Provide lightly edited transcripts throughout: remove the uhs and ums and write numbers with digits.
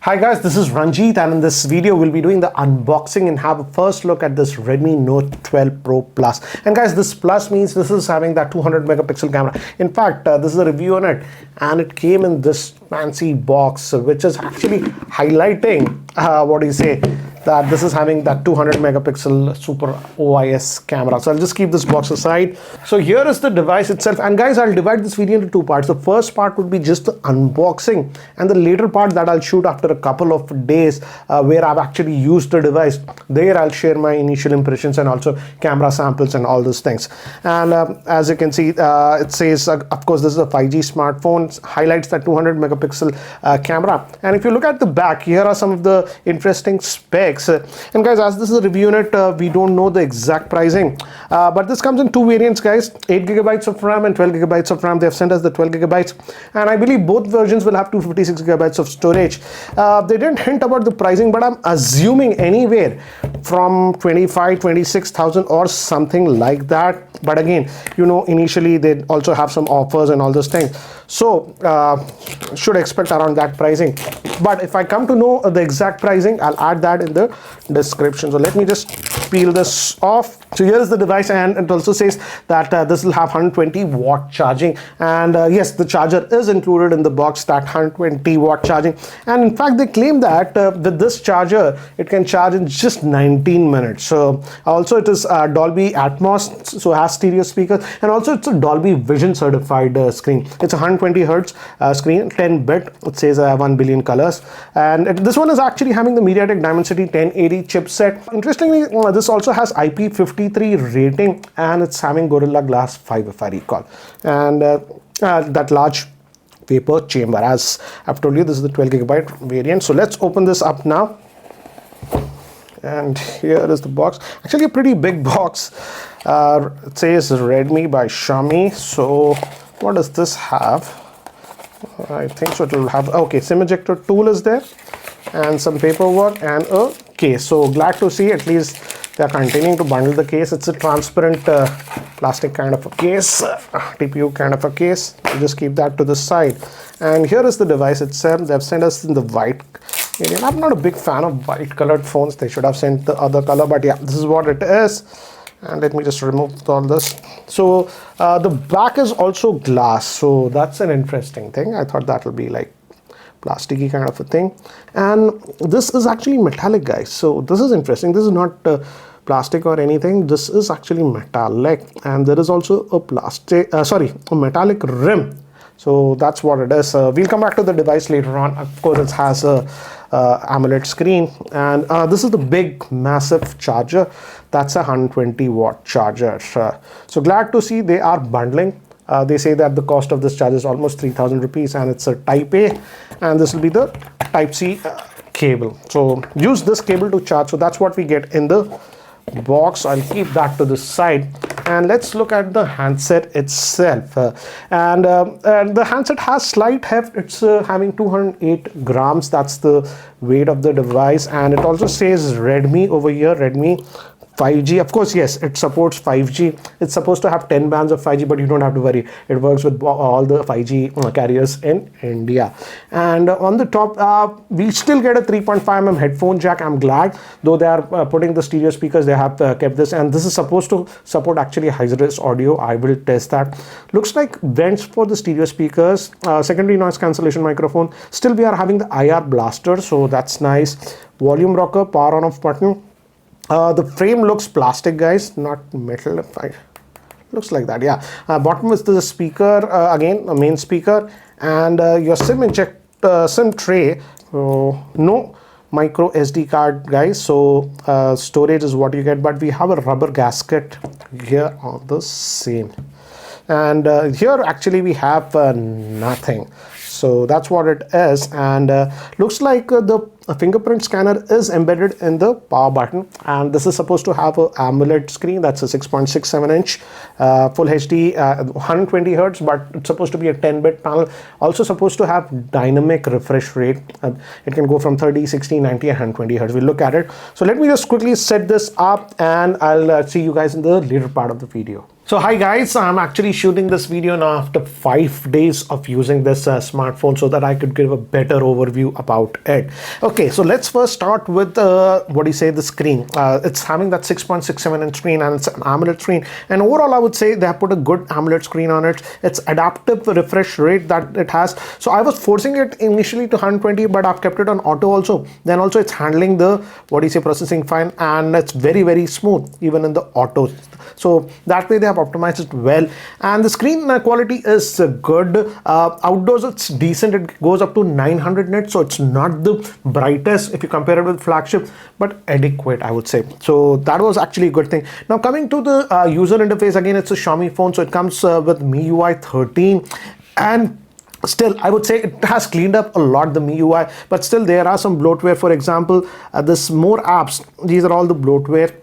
Hi guys, this is Ranjit, and in this video we'll be doing the unboxing and have a first look at this Redmi Note 12 Pro Plus. And guys, this Plus means this is having that 200 megapixel camera. In fact, this is a review on it, and it came in this fancy box, which is actually highlighting that this is having that 200 megapixel super OIS camera. So I'll just keep this box aside. So here is the device itself, and guys, I'll divide this video into two parts. The first part would be just the unboxing, and the later part that I'll shoot after a couple of days where I've actually used the device. There I'll share my initial impressions and also camera samples and all those things. And as you can see, it says of course this is a 5G smartphone. It highlights that 200 megapixel camera, and if you look at the back, here are some of the interesting specs. And guys, as this is a review unit, we don't know the exact pricing, but this comes in two variants, guys: 8 gigabytes of RAM and 12 gigabytes of RAM. They have sent us the 12 gigabytes, and I believe both versions will have 256 gigabytes of storage. They didn't hint about the pricing, but I'm assuming anywhere from 26,000 or something like that. But again, you know, initially they also have some offers and all those things, so should expect around that pricing. But if I come to know the exact pricing, I'll add that in the description. So let me just peel this off. So here is the device, and it also says that this will have 120 watt charging, and yes, the charger is included in the box, that 120 watt charging. And in fact, they claim that with this charger it can charge in just 19 minutes. So also it is Dolby Atmos, so has stereo speakers, and also it's a Dolby Vision certified screen. It's a 120 hertz screen, 10 bit. It says 1 billion colors, and this one is actually having the Mediatek Dimensity 1080 chipset. Interestingly, this also has IP53 rating, and it's having Gorilla Glass 5 if I recall, and that large vapor chamber. As I've told you, this is the 12 gigabyte variant. So let's open this up now, and here is the box. Actually a pretty big box. It says Redmi by Xiaomi. So what does this have? I think so it will have, okay, SIM ejector tool is there, and some paperwork and a case. So glad to see at least they are continuing to bundle the case. It's a transparent plastic kind of a case, TPU kind of a case. We'll just keep that to the side. And here is the device itself. They've sent us in the white variant. I'm not a big fan of white colored phones. They should have sent the other color, but yeah, this is what it is. And let me just remove all this. So the back is also glass, so that's an interesting thing. I thought that would be like plasticky kind of a thing, and this is actually metallic, guys. So this is interesting. This is not plastic or anything. This is actually metallic, and there is also a metallic rim. So that's what it is. We'll come back to the device later on. Of course, it has a AMOLED screen, and this is the big massive charger. That's a 120 watt charger. So glad to see they are bundling. They say that the cost of this charger is almost 3,000 rupees, and it's a Type A, and this will be the Type C cable. So use this cable to charge. So that's what we get in the box. I'll keep that to the side, and let's look at the handset itself. And the handset has slight heft. It's having 208 grams. That's the weight of the device, and it also says Redmi over here, Redmi 5G. Of course, yes, it supports 5G. It's supposed to have 10 bands of 5G, but you don't have to worry. It works with all the 5G carriers in India. And on the top, we still get a 3.5mm headphone jack. I'm glad, though they are putting the stereo speakers, they have kept this, and this is supposed to support actually high-res audio. I will test that. Looks like vents for the stereo speakers, secondary noise cancellation microphone. Still, we are having the IR blaster, so that's nice. Volume rocker, power on off button. The frame looks plastic, guys, not metal. Looks like that, yeah. Bottom is the speaker, again a main speaker, and your SIM tray. No micro SD card, guys, so storage is what you get, but we have a rubber gasket here on the same, and here actually we have nothing. So that's what it is, and looks like the fingerprint scanner is embedded in the power button, and this is supposed to have a AMOLED screen. That's a 6.67 inch full HD 120 hertz, but it's supposed to be a 10-bit panel. Also supposed to have dynamic refresh rate. It can go from 30, 60, 90 and 120 hertz. We'll look at it. So let me just quickly set this up, and I'll see you guys in the later part of the video. So hi guys, I'm actually shooting this video now after 5 days of using this smartphone so that I could give a better overview about it. Okay, so let's first start with the screen. It's having that 6.67 inch screen and it's an AMOLED screen. And overall, I would say they have put a good AMOLED screen on it. It's adaptive refresh rate that it has. So I was forcing it initially to 120, but I've kept it on auto also. Then also it's handling the processing fine, and it's very, very smooth even in the auto. So that way they have optimized it well, and the screen quality is good. Outdoors it's decent. It goes up to 900 nits, so it's not the brightest if you compare it with flagship, but adequate, I would say. So that was actually a good thing. Now coming to the user interface, again it's a Xiaomi phone, so it comes with MIUI 13, and still I would say it has cleaned up a lot, the MIUI, but still there are some bloatware. For example, this more apps, these are all the bloatware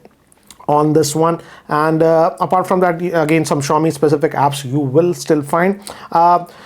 on this one, and apart from that, again some Xiaomi specific apps you will still find.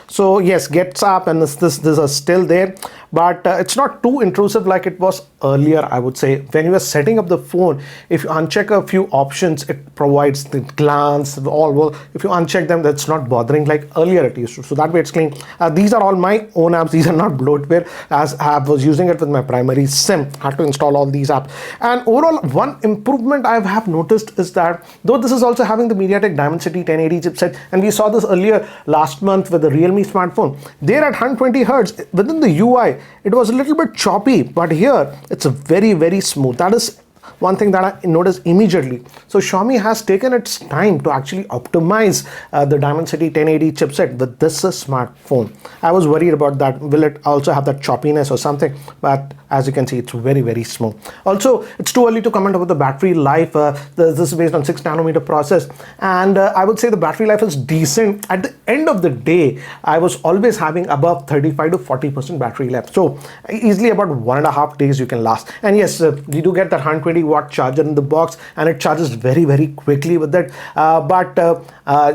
So yes, Gets app and this are still there, but it's not too intrusive like it was earlier. I would say when you are setting up the phone, if you uncheck a few options, it provides the glance all. If you uncheck them, that's not bothering like earlier it used to. So that way it's clean. These are all my own apps. These are not bloatware, as I was using it with my primary SIM. I had to install all these apps. And overall, one improvement I have noticed is that though this is also having the Mediatek Dimensity 1080 chipset, and we saw this earlier last month with the Realme smartphone, there at 120 Hz within the UI it was a little bit choppy, but here it's very, very smooth. That is one thing that I noticed immediately. So Xiaomi has taken its time to actually optimize the Dimensity 1080 chipset with this smartphone. I was worried about that. Will it also have that choppiness or something? But as you can see, it's very, very smooth. Also, it's too early to comment about the battery life. This is based on 6 nanometer process, and I would say the battery life is decent. At the end of the day, I was always having above 35 to 40% battery life. So easily about 1.5 days you can last. And yes, you do get that 120 watt charger in the box, and it charges very, very quickly with it. But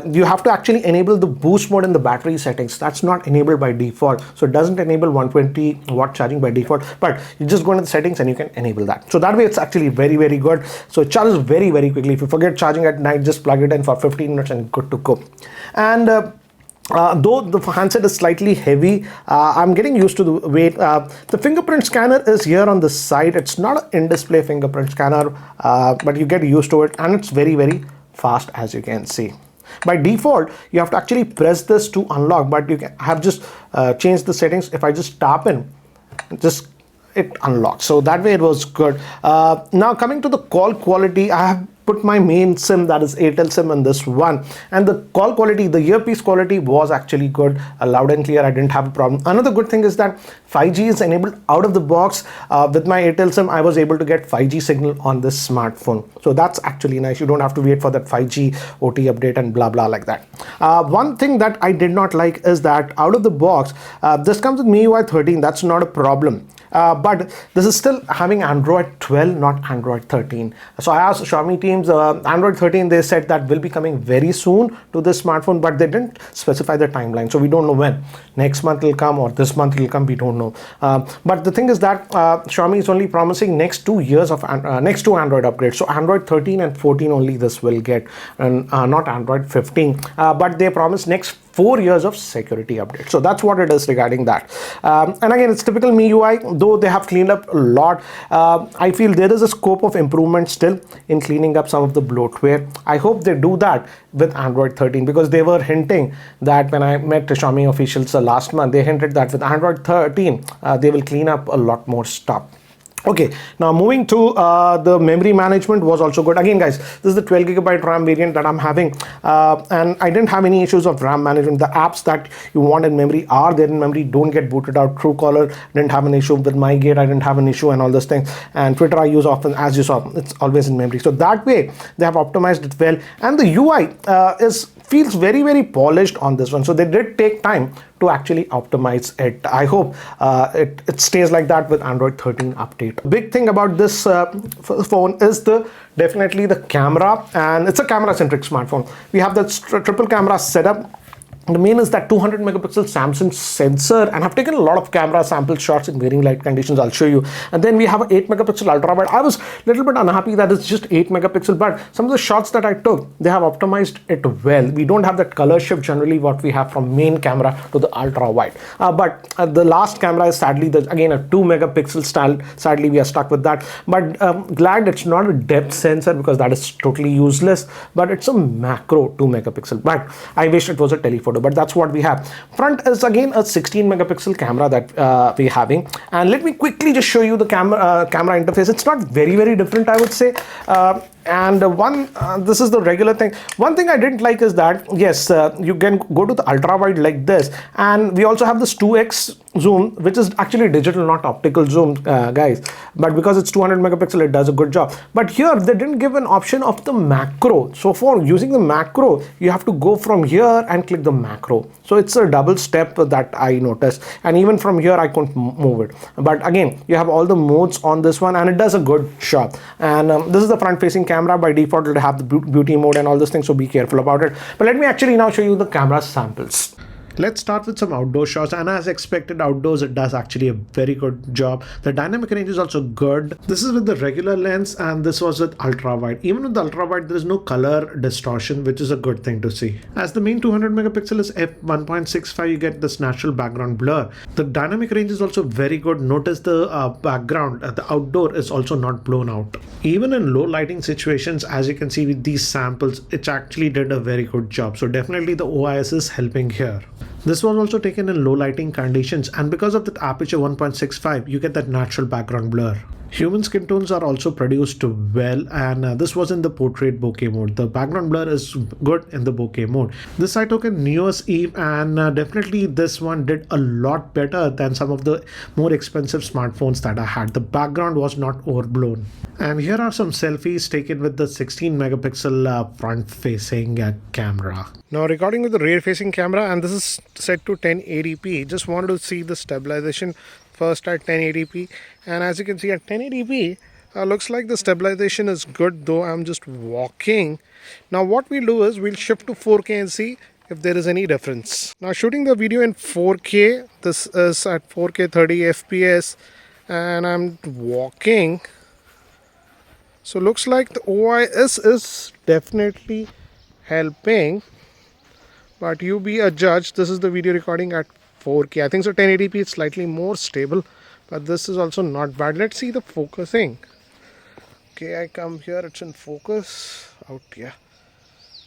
you have to actually enable the boost mode in the battery settings. That's not enabled by default. So it doesn't enable 120 watt charging by default, but you just go into the settings and you can enable that. So that way it's actually very, very good. So it charges very, very quickly. If you forget charging at night, just plug it in for 15 minutes and good to go. And though the handset is slightly heavy, I'm getting used to the weight. The fingerprint scanner is here on the side. It's not an in-display fingerprint scanner, but you get used to it, and it's very, very fast, as you can see. By default, you have to actually press this to unlock, but you can have just changed the settings. If I just tap in, it unlocks. So that way it was good. Now coming to the call quality, I have put my main SIM, that is Airtel SIM, in this one, and the call quality, the earpiece quality was actually good, loud and clear. I didn't have a problem. Another good thing is that 5G is enabled out of the box. With my Airtel SIM, I was able to get 5G signal on this smartphone, so that's actually nice. You don't have to wait for that 5G OT update and blah blah like that. One thing that I did not like is that out of the box, this comes with MIUI 13. That's not a problem. But this is still having Android 12, not Android 13. So I asked Xiaomi teams, Android 13, they said that will be coming very soon to this smartphone, but they didn't specify the timeline. So we don't know when. Next month will come or this month will come, we don't know. But the thing is that Xiaomi is only promising next 2 years of next 2 Android upgrades. So Android 13 and 14 only this will get, and not Android 15. But they promise next 4 years of security update. So that's what it is regarding that. And again, it's typical MIUI, though they have cleaned up a lot. I feel there is a scope of improvement still in cleaning up some of the bloatware. I hope they do that with Android 13, because they were hinting that when I met the Xiaomi officials last month, they hinted that with Android 13, they will clean up a lot more stuff. Okay, now moving to the memory management was also good. Again guys, this is the 12GB RAM variant that I'm having, and I didn't have any issues of RAM management. The apps that you want in memory are there in memory, don't get booted out. Truecaller didn't have an issue. With MyGate I didn't have an issue, and all those things. And Twitter I use often, as you saw, it's always in memory. So that way they have optimized it well, and the UI feels very, very polished on this one. So they did take time to actually optimize it. I hope it stays like that with Android 13 update. Big thing about this phone is definitely the camera, and it's a camera centric smartphone. We have the triple camera setup. The main is that 200 megapixel Samsung sensor, and I've taken a lot of camera sample shots in varying light conditions. I'll show you. And then we have an 8 megapixel ultra wide. I was a little bit unhappy that it's just 8 megapixel, but some of the shots that I took, they have optimized it well. We don't have that color shift generally what we have from main camera to the ultra wide. But the last camera is sadly again a 2 megapixel style. Sadly, we are stuck with that. But glad it's not a depth sensor, because that is totally useless. But it's a macro 2 megapixel. But I wish it was a telephoto. But that's what we have. Front is again a 16 megapixel camera that we're having, and let me quickly just show you the camera interface. It's not very different, I would say. This is the regular thing. One thing I didn't like is that yes, you can go to the ultra wide like this, and we also have this 2x zoom, which is actually digital, not optical zoom, guys, but because it's 200 megapixel, it does a good job. But here they didn't give an option of the macro. So for using the macro, you have to go from here and click the macro. So it's a double step that I noticed, and even from here I couldn't move it. But again, you have all the modes on this one, and it does a good job. And this is the front facing camera. By default it'll have the beauty mode and all this thing, so be careful about it. But let me actually now show you the camera samples. Let's start with some outdoor shots, and as expected, outdoors it does actually a very good job. The dynamic range is also good. This is with the regular lens, and this was with ultra wide. Even with the ultra wide, there is no color distortion, which is a good thing to see. As the main 200 megapixel is f1.65, you get this natural background blur. The dynamic range is also very good. Notice the background, the outdoor is also not blown out. Even in low lighting situations, as you can see with these samples, it actually did a very good job. So definitely the OIS is helping here. This was also taken in low lighting conditions, and because of that aperture 1.65, you get that natural background blur. Human skin tones are also produced well, and this was in the portrait bokeh mode. The background blur is good in the bokeh mode. This I took in New Year's Eve, and definitely this one did a lot better than some of the more expensive smartphones that I had. The background was not overblown. And here are some selfies taken with the 16 megapixel front facing camera. Now recording with the rear facing camera, and this is set to 1080p. Just wanted to see the stabilization first at 1080p, and as you can see at 1080p, looks like the stabilization is good, though I'm just walking. Now what we'll do is we'll shift to 4K and see if there is any difference. Now shooting the video in 4K, this is at 4K 30 FPS, and I'm walking. So looks like the OIS is definitely helping, but you be a judge. This is the video recording at 4K. I think so 1080p is slightly more stable, but this is also not bad. Let's see the focusing. Okay, I come here, it's in focus out here.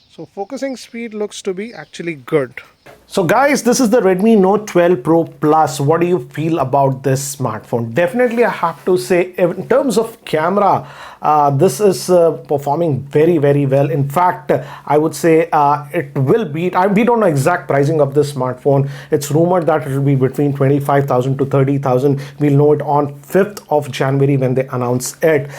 So focusing speed looks to be actually good. So guys, this is the Redmi Note 12 Pro Plus. What do you feel about this smartphone? Definitely I have to say, in terms of camera, this is performing very well. In fact, I would say it will beat, we don't know exact pricing of this smartphone. It's rumored that it will be between 25,000 to 30,000. We'll know it on 5th of January when they announce it.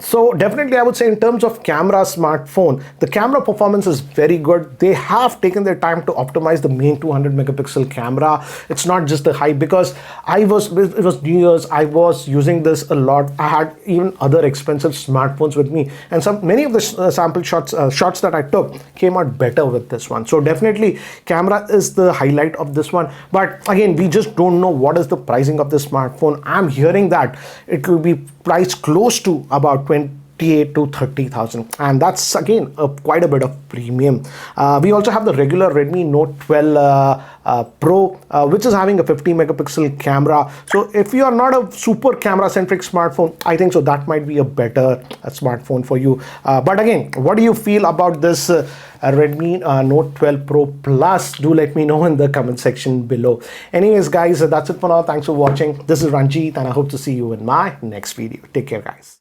So definitely I would say in terms of camera smartphone, the camera performance is very good. They have taken their time to optimize the main 200 megapixel camera. It's not just the hype, because it was New Year's, I was using this a lot. I had even other expensive smartphones with me, and many of the sample shots that I took came out better with this one. So definitely camera is the highlight of this one. But again, we just don't know what is the pricing of this smartphone. I'm hearing that it will be priced close to about 28 to 30,000, and that's again quite a bit of premium. We also have the regular Redmi Note 12 Pro, which is having a 50 megapixel camera. So if you are not a super camera centric smartphone, I think so that might be a better smartphone for you. But again, what do you feel about this Redmi Note 12 Pro Plus? Do let me know in the comment section below. Anyways guys, that's it for now. Thanks for watching. This is Ranjit, and I hope to see you in my next video. Take care guys.